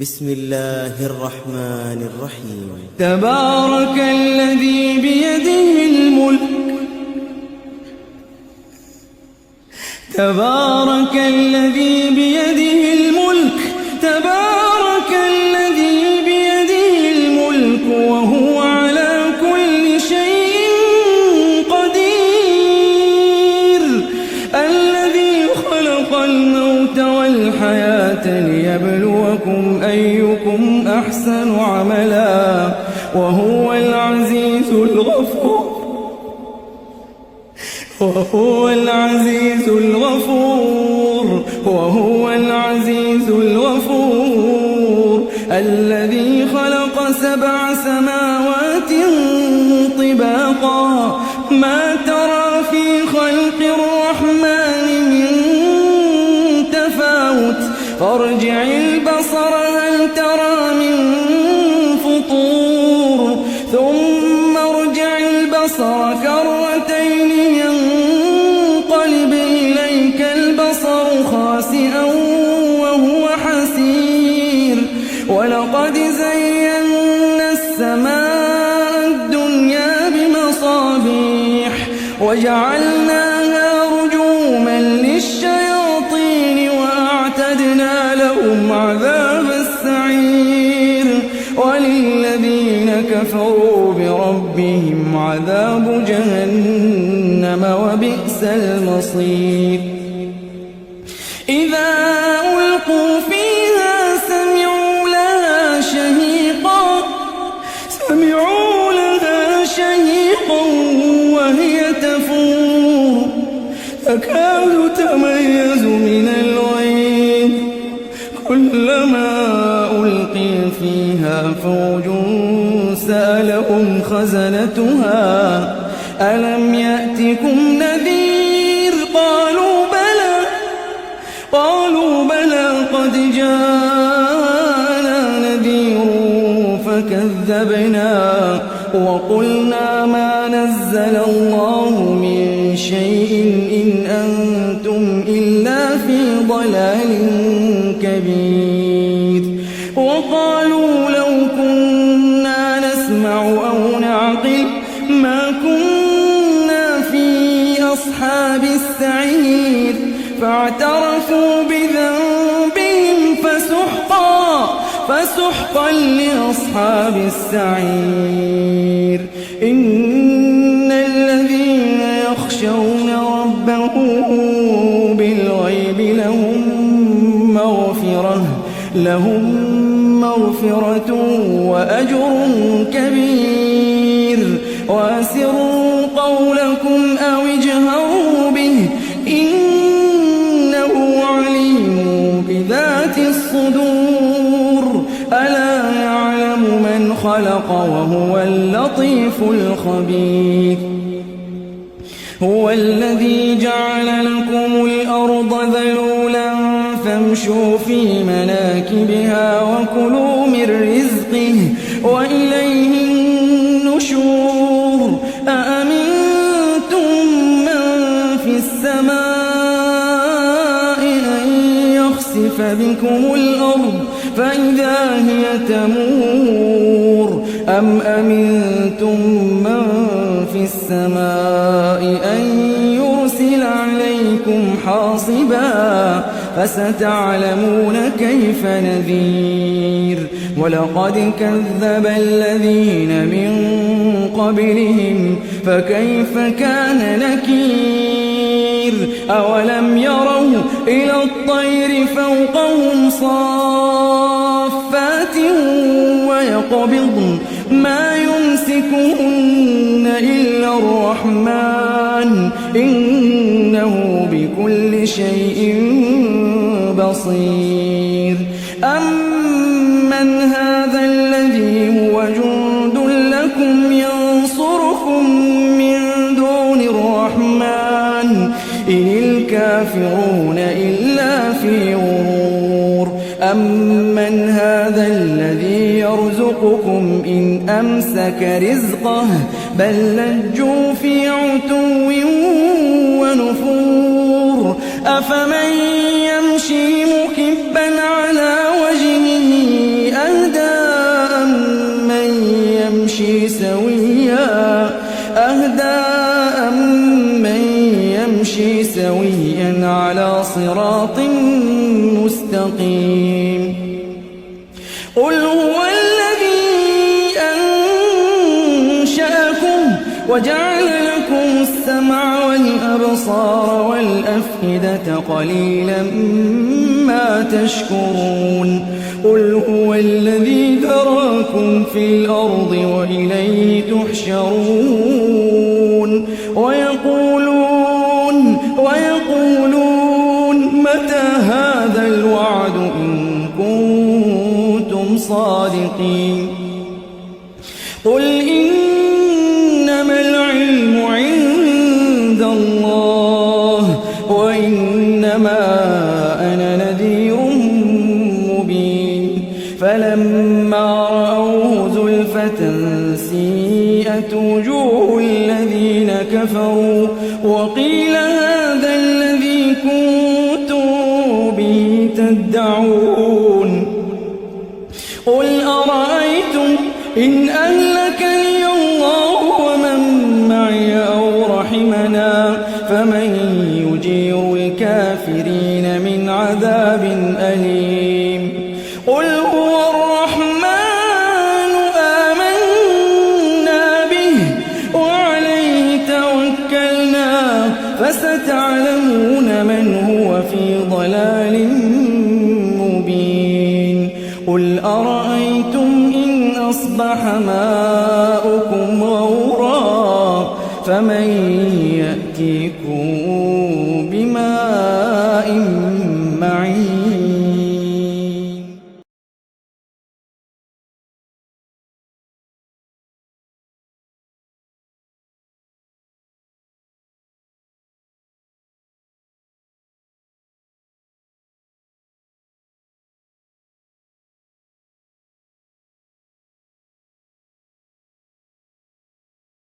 بسم الله الرحمن الرحيم. تبارك الذي بيده الملك تبارك الذي بيده الملك تبارك الذي بيده الملك وهو على كل شيء قدير الذي خلق الموت والحياة ليبلوكم أيكم أحسن عملا وهو العزيز الغفور وهو العزيز الغفور الذي خلق 7 سماوات طباقا ما ترى في خلق الرحمن من تفاوت فارجع البصر هل ترى من فطور ثم ارجع البصر كرتين ينقلب إليك البصر خاسئا وهو حسير ولقد زينا السماء الدنيا بمصابيح وجعلناها رجوما للشياطين وأعتدنا لهم عذاب السعير وللذين كفروا بربهم عذاب جهنم وبئس المصير إذا ألقوا فيها سمعوا لها شهيقا وهي تفور تكاد تميز من الغيظ كلما ألقي فيها فوج سألهم خزنتها ألم يأتكم نذير قالوا بلى قد جاءنا نذير فكذبنا وقلنا ما نزل الله من شيء إن أنتم إلا في ضلال كبير وقالوا لو كنا نسمع أو نعقل ما كنا في أصحاب السعير فاعترفوا بذنبهم فسحقا لأصحاب السعير إن الذين يخشون ربهم بالغيب لهم مغفرة وأجر كبير وأسروا قولكم أو اجهروا به إنه عليم بذات الصدور ألا يعلم من خلق وهو اللطيف الخبير هو الذي جعل لكم الأرض ذلولا فامشوا في مناكبها وكلوا من رزقه وإليه النشور أأمنتم من في السماء أن يخسف بكم الأرض فإذا هي تمور أم أمنتم من في السماء أن يرسل عليكم حاصبا فستعلمون كيف نذير ولقد كذب الذين من قبلهم فكيف كان نكير أولم يروا إلى الطير فوقهم صافات ويقبضن ما يمسكهن إلا الرحمن إنه بكل شيء بصير أمن هذا الذي هو جند لكم ينصركم من دون الرحمن إن الكافرون إلا في غرور أمن هذا الذي يرزقكم إن أمسك رزقه بل لجوا في عتو ونفور أفمن يمشي مكبا على وجهه مستقيم قل هو الذي أنشأكم وجعل لكم السمع والأبصار والأفئدة قليلا ما تشكرون قل هو الذي ذراكم في الأرض وإليه تحشرون ويقولون متى هذا الوعد إن كنتم صادقين قل إنما العلم عند الله وإنما أنا نذير مبين فلما رأوه زلفة سيئت وجوه الذين كفروا وقيل هذا الذي كنتم به تدعون قل أرأيتم إن أهلكني الله ومن معي أو رحمنا فمن يجير الكافرين من عذاب أليم قل هو الرحمن آمنا به وعليه توكلنا فستعلمون من هو في ضلال مبين قل أرأيتم إن أصبح ماؤكم غورا فمن يأتيكم بماء